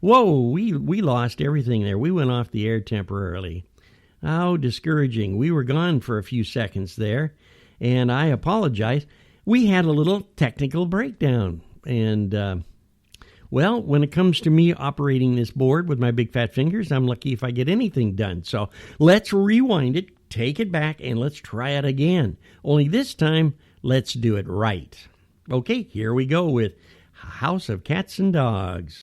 Whoa, we lost everything there. We went off the air temporarily. How discouraging. We were gone for a few seconds there, and I apologize. We had a little technical breakdown, and, well, when it comes to me operating this board with my big fat fingers, I'm lucky if I get anything done. So let's rewind it, take it back, and let's try it again. Only this time, let's do it right. Okay, here we go with House of Cats and Dogs.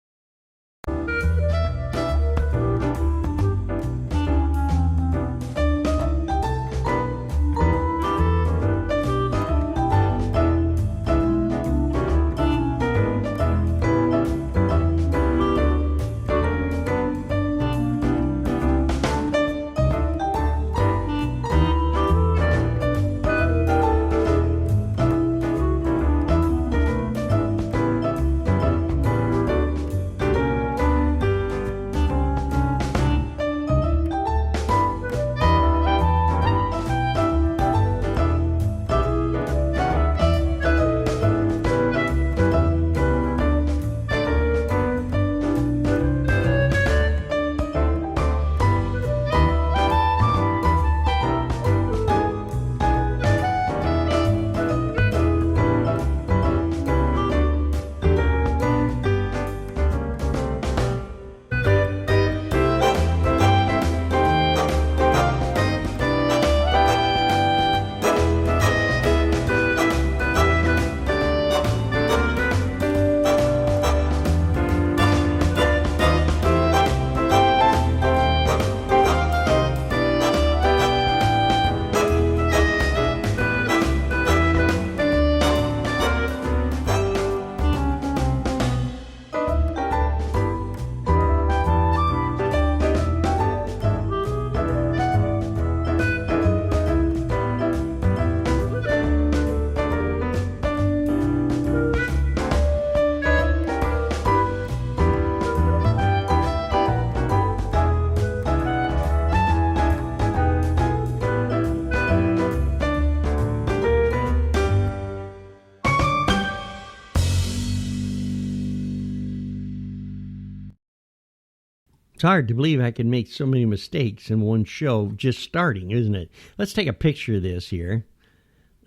It's hard to believe I can make so many mistakes in one show just starting, isn't it? Let's take a picture of this here.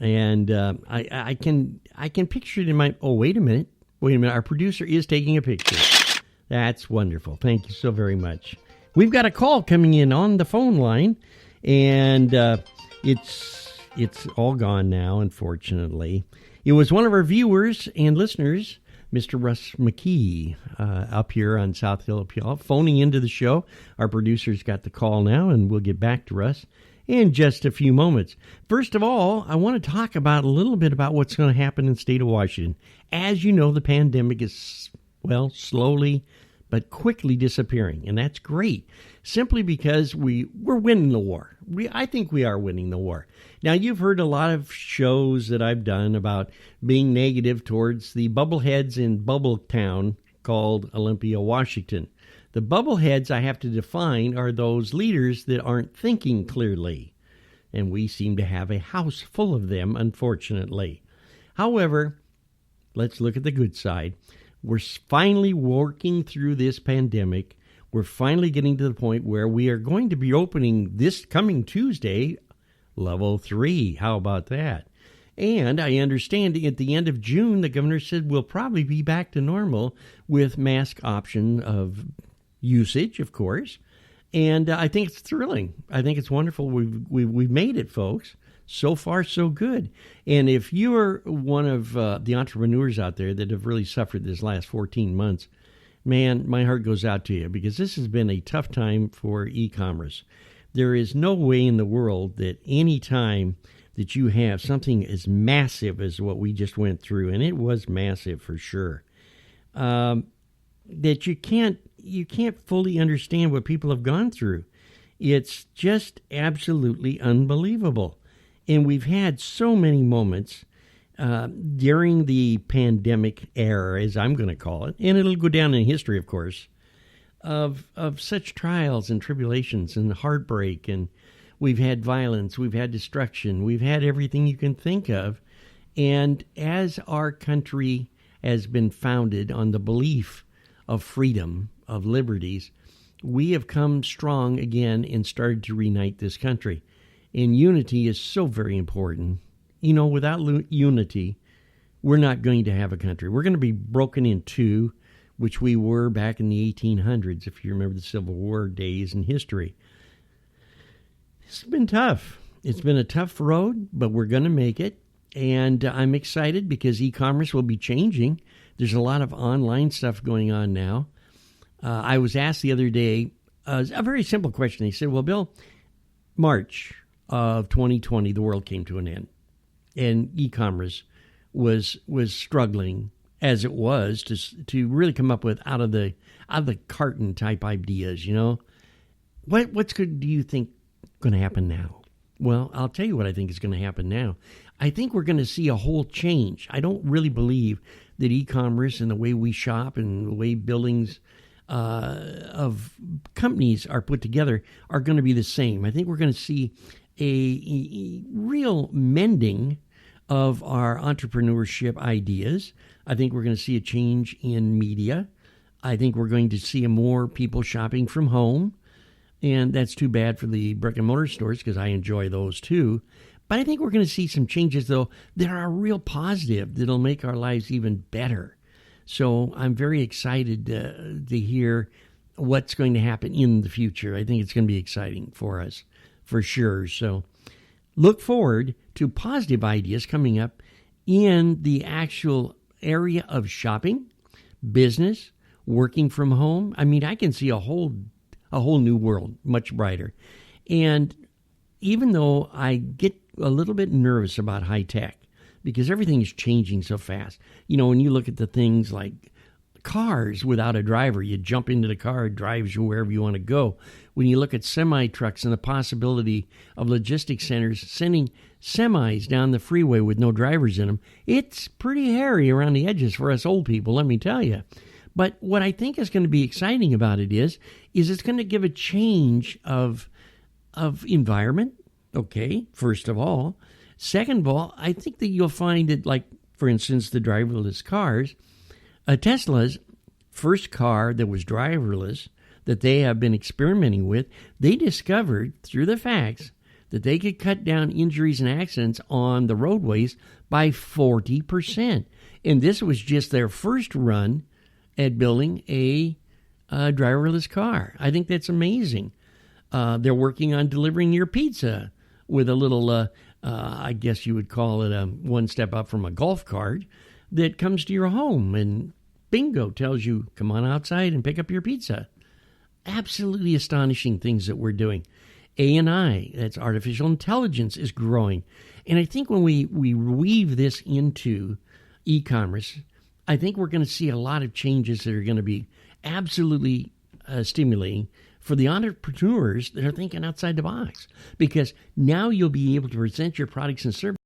And I can picture it in my... Oh, wait a minute. Our producer is taking a picture. That's wonderful. Thank you so very much. We've got a call coming in on the phone line, and it's all gone now, unfortunately. It was one of our viewers and listeners, Mr. Russ McKee, up here on South Hill Appeal, phoning into the show. Our producer's got the call now, and we'll get back to Russ in just a few moments. First of all, I want to talk about a little bit about what's going to happen in the state of Washington. As you know, the pandemic is, well, slowly but quickly disappearing, and that's great, simply because we're winning the war. I think we are winning the war. Now, you've heard a lot of shows that I've done about being negative towards the bubbleheads in Bubble Town called Olympia, Washington. The bubbleheads I have to define are those leaders that aren't thinking clearly, and we seem to have a house full of them, unfortunately. However, let's look at the good side. We're finally working through this pandemic. We're finally getting to the point where we are going to be opening this coming Tuesday, Level 3. How about that? And I understand at the end of June, the governor said we'll probably be back to normal with mask option of usage, of course. And I think it's thrilling. I think it's wonderful. We've made it, folks. So far, so good. And if you're one of the entrepreneurs out there that have really suffered this last 14 months, man, my heart goes out to you, because this has been a tough time for e-commerce. There is no way in the world that any time that you have something as massive as what we just went through, and it was massive for sure, that you can't fully understand what people have gone through. It's just absolutely unbelievable. And we've had so many moments during the pandemic era, as I'm going to call it, and it'll go down in history, of course, of such trials and tribulations and heartbreak. And we've had violence, we've had destruction, we've had everything you can think of. And as our country has been founded on the belief of freedom, of liberties, we have come strong again and started to reunite this country. And unity is so very important. Without unity, we're not going to have a country. We're going to be broken in two, which we were back in the 1800s, if you remember the Civil War days in history. It's been tough. It's been a tough road, but we're going to make it. And I'm excited because e-commerce will be changing. There's a lot of online stuff going on now. I was asked the other day a very simple question. They said, well, Bill, March of 2020, the world came to an end. And e-commerce was struggling as it was to really come up with out of the carton type ideas, What's good do you think going to happen now? Well, I'll tell you what I think is going to happen now. I think we're going to see a whole change. I don't really believe that e-commerce and the way we shop and the way buildings of companies are put together are going to be the same. I think we're going to see a real mending of our entrepreneurship ideas. I think we're going to see a change in media. I think we're going to see more people shopping from home. And that's too bad for the brick and mortar stores because I enjoy those too. But I think we're going to see some changes, though, that are real positive, that'll make our lives even better. So I'm very excited to hear what's going to happen in the future. I think it's going to be exciting for us, for sure. So look forward to positive ideas coming up in the actual area of shopping, business, working from home. I mean, I can see a whole new world, much brighter. And even though I get a little bit nervous about high tech, because everything is changing so fast. When you look at the things like cars without a driver, you jump into the car, it drives you wherever you want to go. When you look at semi-trucks and the possibility of logistics centers sending semis down the freeway with no drivers in them, it's pretty hairy around the edges for us old people, let me tell you. But what I think is going to be exciting about it is it's going to give a change of environment, okay, first of all. Second of all, I think that you'll find that, like, for instance, the driverless cars, Tesla's first car that was driverless that they have been experimenting with, they discovered through the facts that they could cut down injuries and accidents on the roadways by 40%. And this was just their first run at building a driverless car. I think that's amazing. They're working on delivering your pizza with a little, I guess you would call it a one step up from a golf cart that comes to your home and bingo tells you, come on outside and pick up your pizza. Absolutely astonishing things that we're doing. AI, that's artificial intelligence, is growing. And I think when we weave this into e-commerce, I think we're going to see a lot of changes that are going to be absolutely stimulating for the entrepreneurs that are thinking outside the box. Because now you'll be able to present your products and services